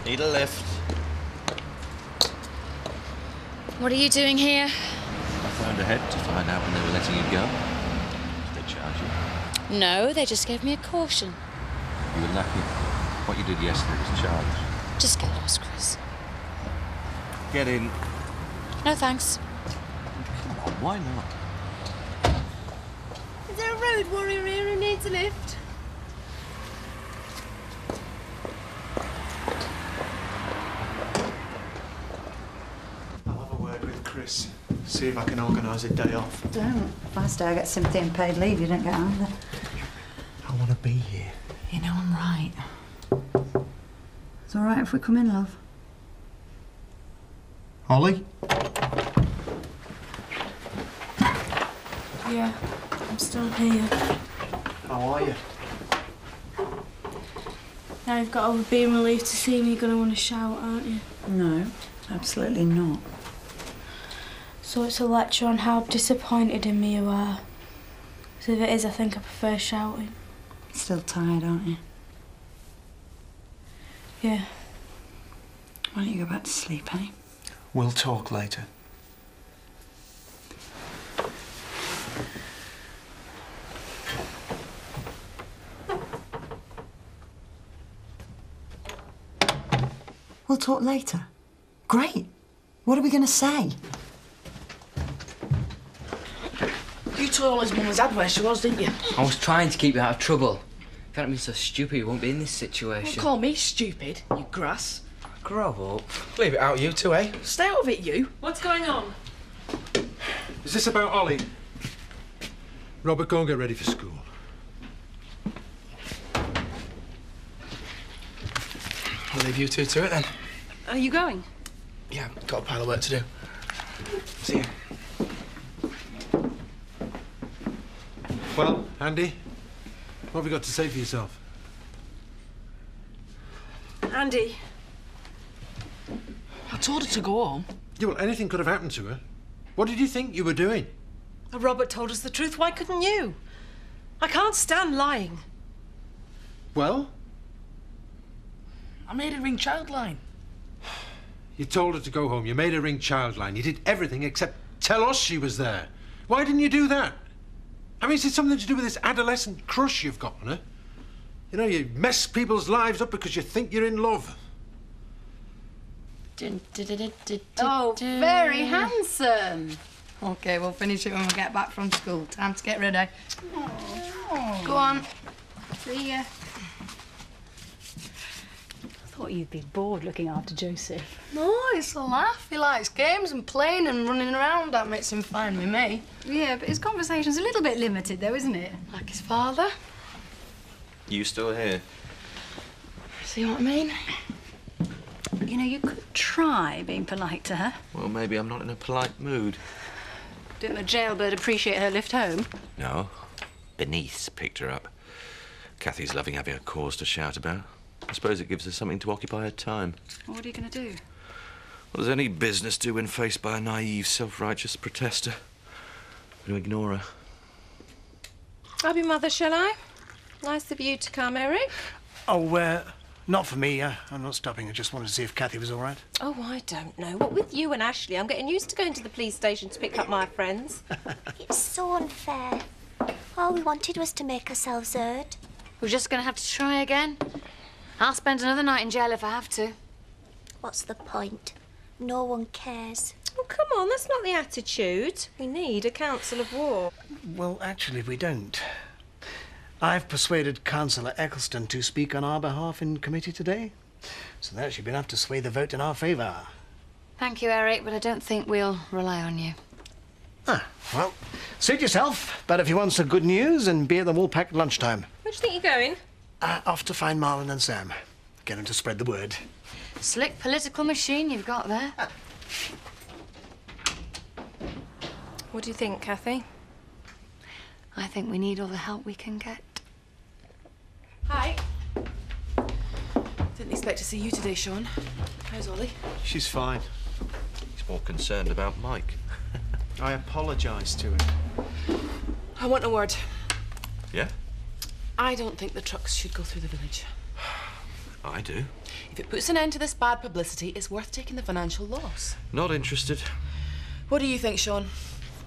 Need a lift. What are you doing here? I phoned ahead to find out when they were letting you go. Did they charge you? No, they just gave me a caution. You were lucky. What you did yesterday was charged. Just get lost, Chris. Get in. No, thanks. Come on, why not? Is there a road warrior here who needs a lift? I'll have a word with Chris. See if I can organise a day off. Don't. If I stay, I get sympathy and paid leave. You don't get either. I want to be here. You know I'm right. It's all right if we come in, love. Holly? Yeah, I'm still here. How are you? Now you've got over being relieved to see me, you're going to want to shout, aren't you? No, absolutely not. So it's a lecture on how disappointed in me you are. So if it is, I think I prefer shouting. Still tired, aren't you? Yeah. Why don't you go back to sleep, eh? We'll talk later. We'll talk later. Great. What are we going to say? You told his mum was had where she was, didn't you? I was trying to keep you out of trouble. If you hadn't been so stupid, you wouldn't be in this situation. Don't call me stupid, you grass. Grow up. Leave it out, you two, eh? Stay out of it, you. What's going on? Is this about Ollie? Robert, go and get ready for school. I'll leave you two to it, then. Are you going? Yeah, got a pile of work to do. See you. Well, Andy, what have you got to say for yourself? Andy. I told her to go home. Yeah, well, anything could have happened to her. What did you think you were doing? Robert told us the truth. Why couldn't you? I can't stand lying. Well? I made her ring Childline. You told her to go home. You made her ring Childline. You did everything except tell us she was there. Why didn't you do that? I mean, is it something to do with this adolescent crush you've got on her? You know, you mess people's lives up because you think you're in love. Oh, very handsome. OK, we'll finish it when we get back from school. Time to get ready. Go on. See ya. I thought you'd be bored looking after Joseph. No, it's a laugh. He likes games and playing and running around. That makes him fine with me. Yeah, but his conversation's a little bit limited, though, isn't it? Like his father. You still here? See what I mean? You know, you could try being polite to her. Well, maybe I'm not in a polite mood. Didn't the jailbird appreciate her lift home? No. Bernice picked her up. Kathy's loving having a cause to shout about. I suppose it gives her something to occupy her time. Well, what are you going to do? What does any business do when faced by a naive, self-righteous protester? I'm going to ignore her. I'll be mother, shall I? Nice of you to come, Eric. Oh, not for me. I'm not stopping. I just wanted to see if Kathy was all right. Oh, I don't know. What with you and Ashley, I'm getting used to going to the police station to pick up my friends. It's so unfair. All we wanted was to make ourselves heard. We're just going to have to try again. I'll spend another night in jail if I have to. What's the point? No one cares. Oh, come on, that's not the attitude. We need a council of war. Well, actually, we don't. I've persuaded Councillor Eccleston to speak on our behalf in committee today. So that should be enough to sway the vote in our favour. Thank you, Eric, but I don't think we'll rely on you. Ah, well, suit yourself. But if you want some good news and be at the Woolpack at lunchtime. Where do you think you're going? Off to find Marlon and Sam. Get them to spread the word. Slick political machine you've got there. What do you think, Kathy? I think we need all the help we can get. Hi. Didn't expect to see you today, Sean. How's Ollie? She's fine. He's more concerned about Mike. I apologised to him. I want a word. Yeah? I don't think the trucks should go through the village. I do. If it puts an end to this bad publicity, it's worth taking the financial loss. Not interested. What do you think, Sean?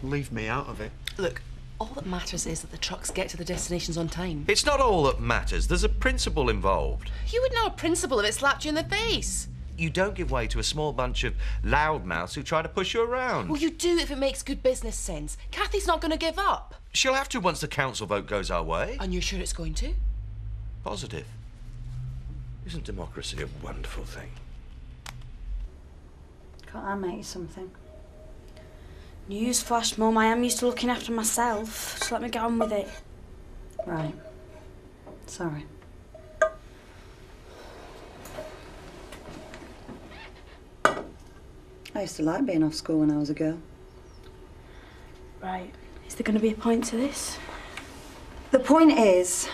Leave me out of it. Look, all that matters is that the trucks get to the destinations on time. It's not all that matters. There's a principle involved. You would know a principle if it slapped you in the face. You don't give way to a small bunch of loudmouths who try to push you around. Well, you do if it makes good business sense. Kathy's not going to give up. She'll have to once the council vote goes our way. And you're sure it's going to? Positive. Isn't democracy a wonderful thing? Can't I make you something? Newsflash, Mum, I am used to looking after myself, so let me get on with it. Right. Sorry. I used to like being off school when I was a girl. Right. Is there going to be a point to this? The point is,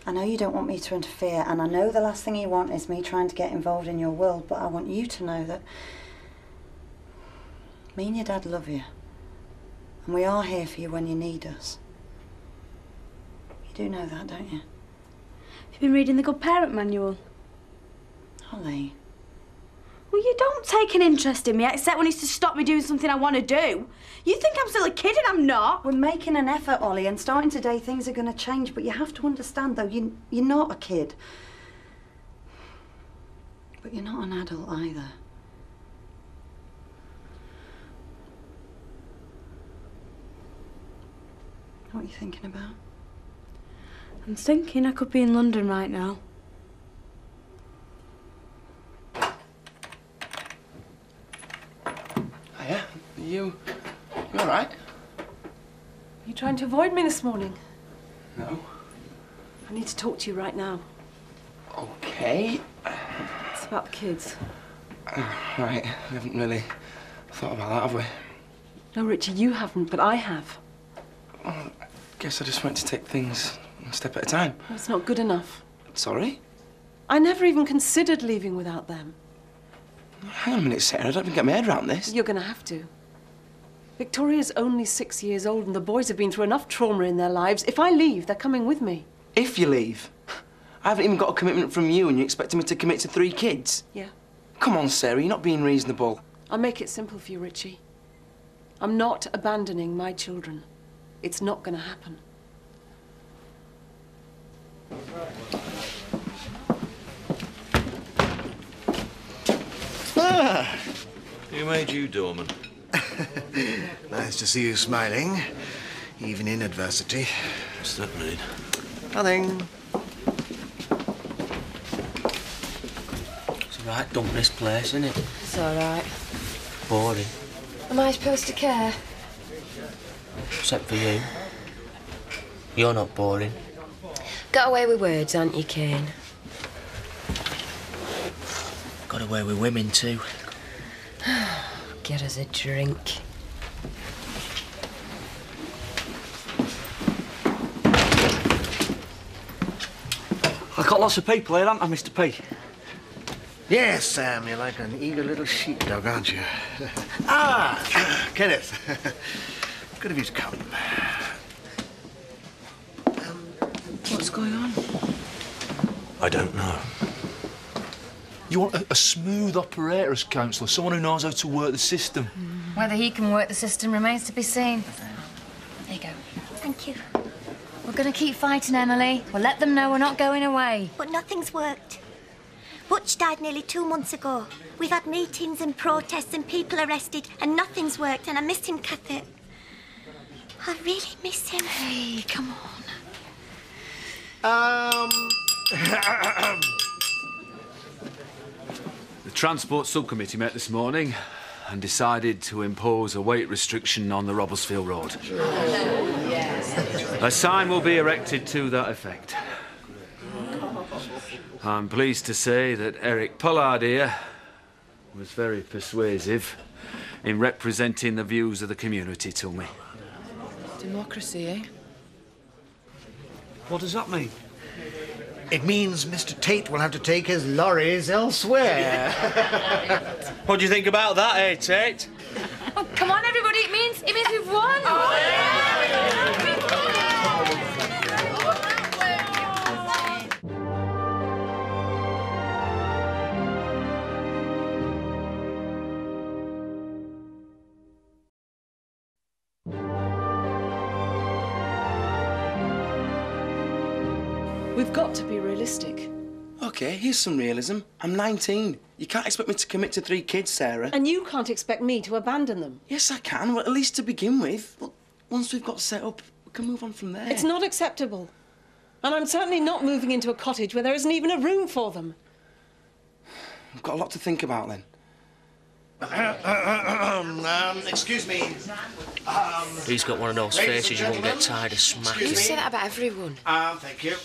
I know you don't want me to interfere, and I know the last thing you want is me trying to get involved in your world, but I want you to know that me and your dad love you, and we are here for you when you need us. You do know that, don't you? Have you been reading the Good Parent Manual? Holly. Well, you don't take an interest in me, except when it's to stop me doing something I want to do. You think I'm still a kid and I'm not. We're making an effort, Ollie, and starting today things are going to change, but you have to understand, though, you're not a kid. But you're not an adult either. What are you thinking about? I'm thinking I could be in London right now. Hiya. You all right? You trying to avoid me this morning? No. I need to talk to you right now. Okay. It's about the kids. Right. We haven't really thought about that, have we? No, Richie, you haven't, but I have. Well, I guess I just want to take things one step at a time. It's not good enough. Sorry? I never even considered leaving without them. Hang on a minute, Sarah. I don't even get my head around this. You're going to have to. Victoria's only 6 years old and the boys have been through enough trauma in their lives. If I leave, they're coming with me. If you leave? I haven't even got a commitment from you and you're expecting me to commit to 3 kids? Yeah. Come on, Sarah. You're not being reasonable. I'll make it simple for you, Richie. I'm not abandoning my children. It's not going to happen. Ah! Who made you doorman? Nice to see you smiling, even in adversity. What's that mean? Nothing. It's a right dump, this place, isn't it? It's all right. Boring. Am I supposed to care? Except for you. You're not boring. Got away with words, aren't you, Kane? Got away with women, too. Get us a drink. I've got lots of people here, haven't I, Mr. P? Yes, Sam, you're like an eager little sheepdog, aren't you? Kenneth. Good of you to come. What's going on? I don't know. You want a smooth operator as councillor, someone who knows how to work the system. Whether he can work the system remains to be seen. There you go. Thank you. We're going to keep fighting, Emily. We'll let them know we're not going away. But nothing's worked. Butch died nearly 2 months ago. We've had meetings and protests and people arrested, and nothing's worked, and I missed him, Kathy. I really miss him. Hey, come on. The Transport Subcommittee met this morning and decided to impose a weight restriction on the Robbersfield Road. A sign will be erected to that effect. I'm pleased to say that Eric Pollard here was very persuasive in representing the views of the community to me. Democracy, eh? What does that mean? It means Mr. Tate will have to take his lorries elsewhere. What do you think about that, eh, Tate? Oh, come on, everybody. It means we've won. We've got to be realistic. OK, here's some realism. I'm 19. You can't expect me to commit to 3 kids, Sarah. And you can't expect me to abandon them. Yes, I can. Well, at least to begin with. Well, once we've got set up, we can move on from there. It's not acceptable. And I'm certainly not moving into a cottage where there isn't even a room for them. I've got a lot to think about, then. Excuse me. He's got one of those faces you won't get tired of smacking. You say that about everyone. Thank you.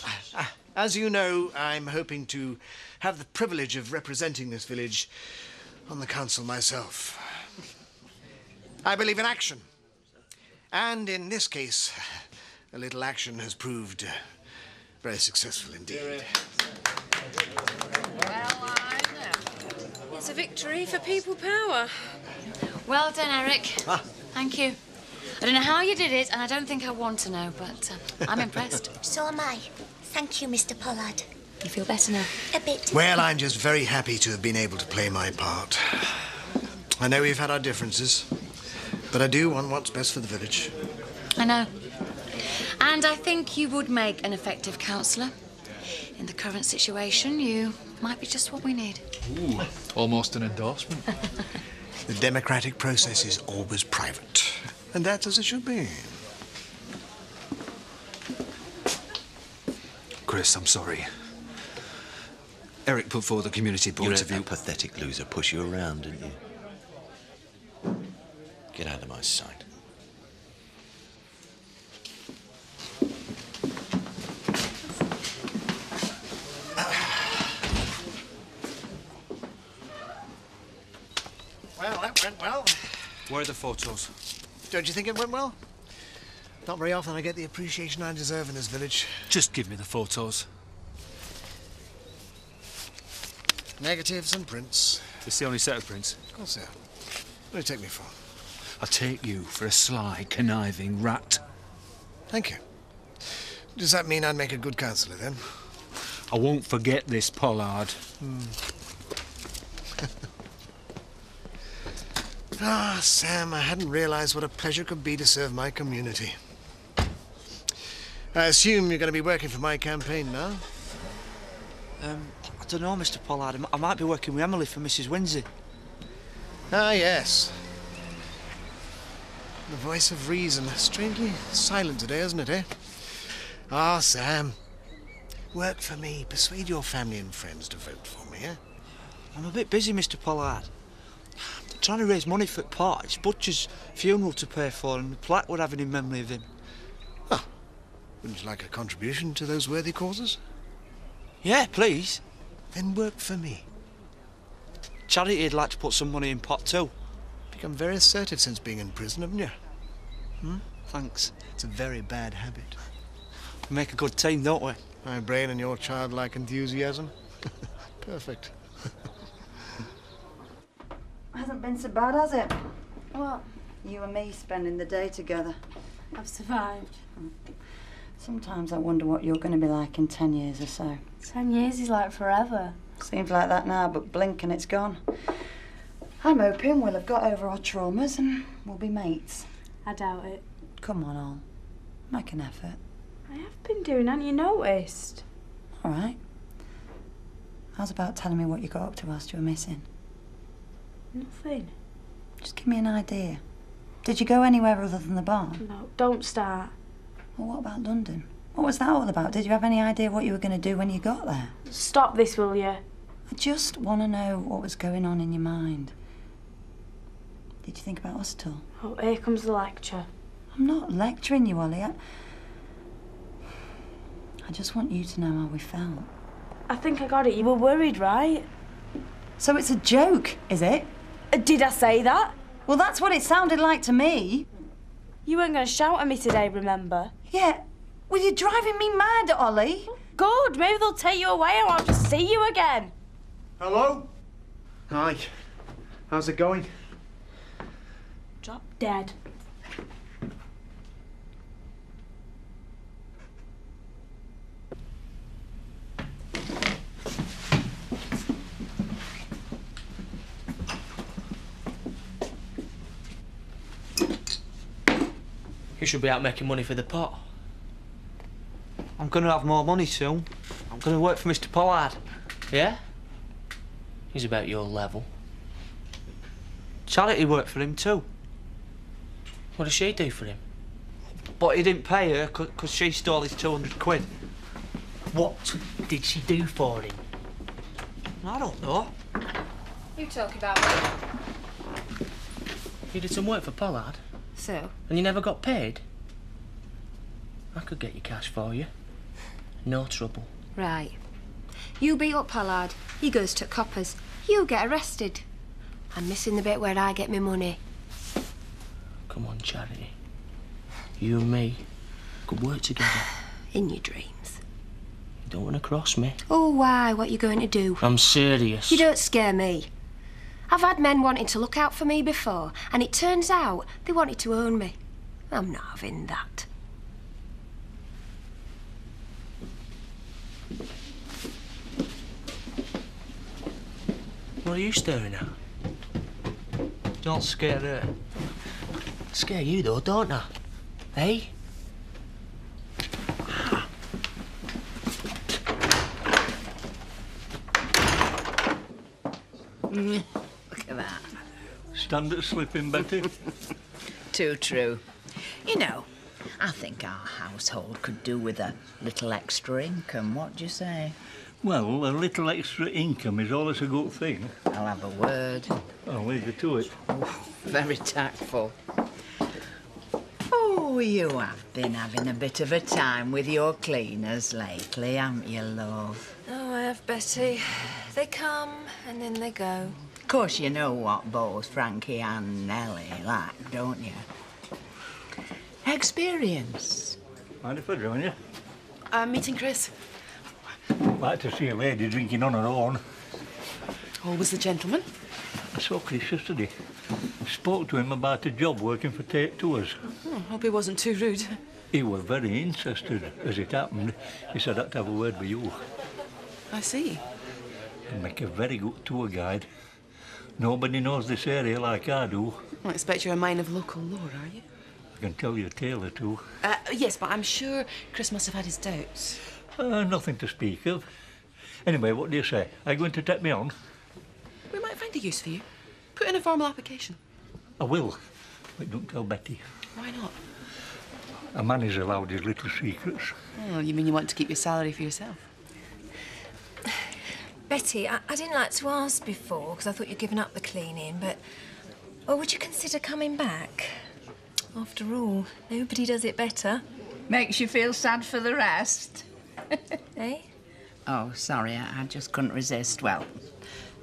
As you know, I'm hoping to have the privilege of representing this village on the council myself. I believe in action. And in this case, a little action has proved very successful indeed. It's a victory for people power. Well done, Eric. Thank you. I don't know how you did it, and I don't think I want to know, but I'm impressed. So am I. Thank you, Mr. Pollard. You feel better now? A bit. Well, I'm just very happy to have been able to play my part. I know we've had our differences, but I do want what's best for the village. I know. And I think you would make an effective councillor. In the current situation, you might be just what we need. Ooh, almost an endorsement. The democratic process is always private, and that's as it should be. Chris, I'm sorry. Eric put forward the community point of view. You let that pathetic loser push you around, didn't you? Get out of my sight. Well, that went well. Where are the photos? Don't you think it went well? Not very often I get the appreciation I deserve in this village. Just give me the photos. Negatives and prints. It's the only set of prints. Of course, yeah. What do you take me for? I take you for a sly, conniving rat. Thank you. Does that mean I'd make a good councillor, then? I won't forget this, Pollard. Ah, Sam, I hadn't realised what a pleasure it could be to serve my community. I assume you're going to be working for my campaign now? I don't know, Mr. Pollard. I might be working with Emily for Mrs. Windsor. Ah, yes. The voice of reason. Strangely silent today, isn't it, eh? Ah, Sam. Work for me. Persuade your family and friends to vote for me, eh? I'm a bit busy, Mr. Pollard. I'm trying to raise money for Pot. It's Butcher's funeral to pay for and the plaque we're having in memory of him. Oh, wouldn't you like a contribution to those worthy causes? Yeah, please. Then work for me. Charity'd like to put some money in Pot too. Become very assertive since being in prison, haven't you? Thanks. It's a very bad habit. We make a good team, don't we? My brain and your childlike enthusiasm. Perfect. Hasn't been so bad, has it? What? You and me spending the day together. I've survived. Sometimes I wonder what you're going to be like in 10 years or so. 10 years is like forever. Seems like that now, but blink and it's gone. I'm hoping we'll have got over our traumas and we'll be mates. I doubt it. Come on, Al. Make an effort. I have been doing, haven't you noticed? All right. How's about telling me what you got up to whilst you were missing? Nothing. Just give me an idea. Did you go anywhere other than the barn? No, don't start. Well, what about London? What was that all about? Did you have any idea what you were going to do when you got there? Stop this, will you? I just want to know what was going on in your mind. Did you think about us at all? Oh, here comes the lecture. I'm not lecturing you, Ollie. I just want you to know how we felt. I think I got it. You were worried, right? So it's a joke, is it? Did I say that? Well, that's what it sounded like to me. You weren't going to shout at me today, remember? Yeah. Well, you're driving me mad, Ollie. Good. Maybe they'll take you away or I'll just see you again. Hello? Hi. How's it going? Drop dead. You should be out making money for the pot. I'm going to have more money soon. I'm going to work for Mr. Pollard. Yeah? He's about your level. Charity worked for him too. What does she do for him? But he didn't pay her because she stole his 200 quid. What did she do for him? I don't know. You talk about me. You did some work for Pollard? So? And you never got paid? I could get you cash for you. No trouble. Right. You beat up Pollard, he goes to coppers. You get arrested. I'm missing the bit where I get my money. Come on, Charity. You and me could work together. In your dreams. You don't want to cross me. Oh, why? What you going to do? I'm serious. You don't scare me. I've had men wanting to look out for me before, and it turns out they wanted to own me. I'm not having that. What are you staring at? Don't scare her. Scare you though, don't I? Eh? Look at that. Standard slipping, Betty. Too true. You know, I think our household could do with a little extra income. What do you say? Well, a little extra income is always a good thing. I'll have a word. I'll leave you to it. Very tactful. Oh, you have been having a bit of a time with your cleaners lately, haven't you, love? Oh, I have, Betty. They come and then they go. Of course, you know what both Frankie and Nellie like, don't you? Experience. Mind if I join you? I'm meeting Chris. Like to see a lady drinking on her own. Always the gentleman. I saw Chris yesterday. Spoke to him about a job working for Tate Tours. Oh, hope he wasn't too rude. He was very interested. As it happened, he said I'd have a word with you. I see. You'd make a very good tour guide. Nobody knows this area like I do. I expect you're a man of local lore, are you? I can tell you a tale or two. Yes, but I'm sure Chris must have had his doubts. Nothing to speak of. Anyway, what do you say? Are you going to take me on? We might find a use for you. Put in a formal application. I will. But don't tell Betty. Why not? A man is allowed his little secrets. Oh, you mean you want to keep your salary for yourself? Betty, I didn't like to ask before because I thought you'd given up the cleaning, but... Or would you consider coming back? After all, nobody does it better. Makes you feel sad for the rest. Eh? Oh, sorry, I just couldn't resist. Well,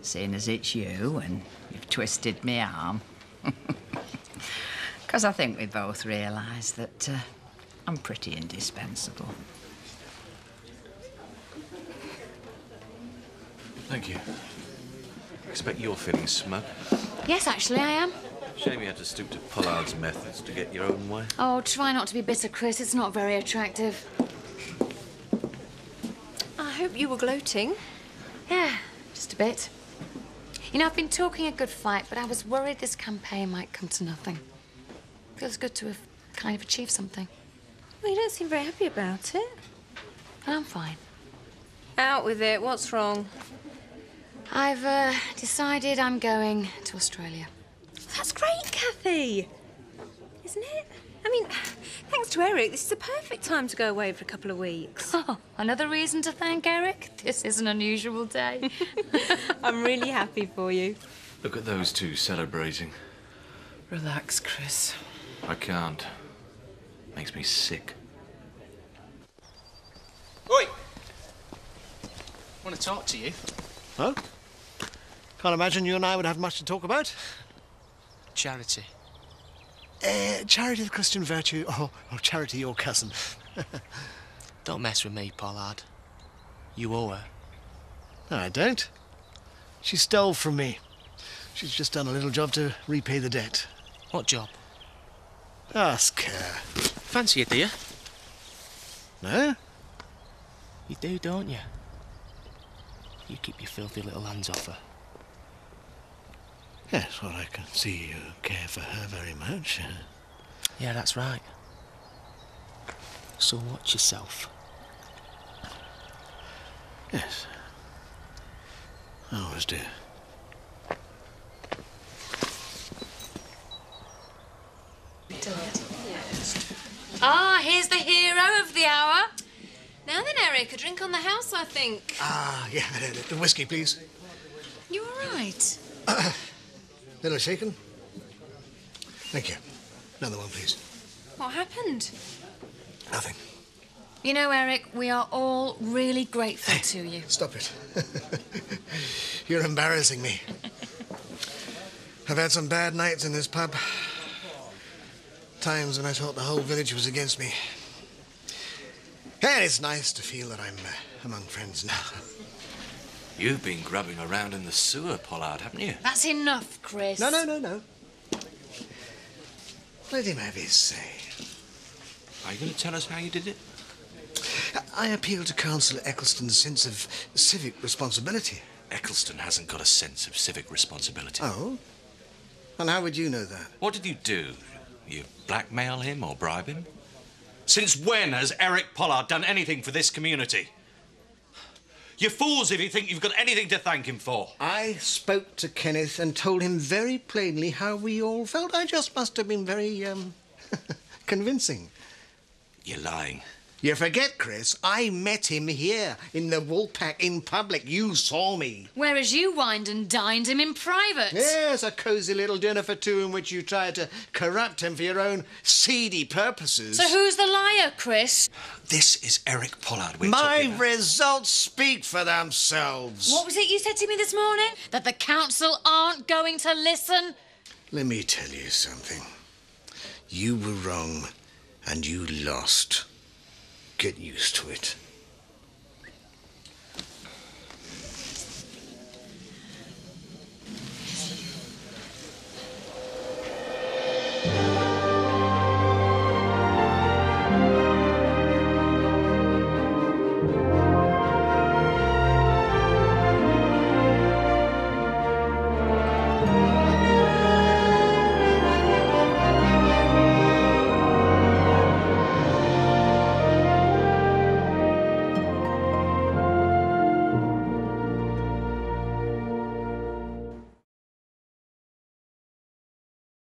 seeing as it's you and you've twisted me arm. Because I think we both realise that I'm pretty indispensable. Thank you. I expect you're feeling smug. Yes, actually, I am. Shame you had to stoop to Pollard's methods to get your own way. Oh, try not to be bitter, Chris. It's not very attractive. I hope you were gloating. Yeah, just a bit. You know, I've been talking a good fight, but I was worried this campaign might come to nothing. Feels good to have kind of achieved something. Well, you don't seem very happy about it. I'm fine. Out with it. What's wrong? I've decided I'm going to Australia. That's great, Kathy. Isn't it? I mean, thanks to Eric, this is a perfect time to go away for a couple of weeks. Oh, another reason to thank Eric? This is an unusual day. I'm really happy for you. Look at those two celebrating. Relax, Chris. I can't. Makes me sick. Oi! Want to talk to you? Oh? Can't imagine you and I would have much to talk about. Charity. Charity of Christian virtue, or Charity your cousin. Don't mess with me, Pollard. You owe her. No, I don't. She stole from me. She's just done a little job to repay the debt. What job? Ask her. Fancy it, do you? No? You do, don't you? You keep your filthy little hands off her. Yes, well, I can see you care for her very much. Yeah, that's right. So watch yourself. Yes. Ours, dear. Ah, here's the hero of the hour. Now then, Eric, a drink on the house, I think. Ah, yeah, the whiskey, please. You all right? Little shaken? Thank you. Another one, please. What happened? Nothing. You know, Eric, we are all really grateful to you. Stop it. You're embarrassing me. I've had some bad nights in this pub. Times when I thought the whole village was against me. And it's nice to feel that I'm among friends now. You've been grubbing around in the sewer, Pollard, haven't you? That's enough, Chris. No. Let him have his say. Are you going to tell us how you did it? I appeal to Councillor Eccleston's sense of civic responsibility. Eccleston hasn't got a sense of civic responsibility. Oh? And how would you know that? What did you do? You blackmail him or bribe him? Since when has Eric Pollard done anything for this community? You're fools if you think you've got anything to thank him for. I spoke to Kenneth and told him very plainly how we all felt. I just must have been very, convincing. You're lying. You forget, Chris, I met him here in the Woolpack in public. You saw me. Whereas you wined and dined him in private. Yes, a cosy little dinner for two in which you tried to corrupt him for your own seedy purposes. So who's the liar, Chris? This is Eric Pollard we're My talking about. results speak for themselves. What was it you said to me this morning? That the council aren't going to listen? Let me tell you something. You were wrong and you lost. Get used to it.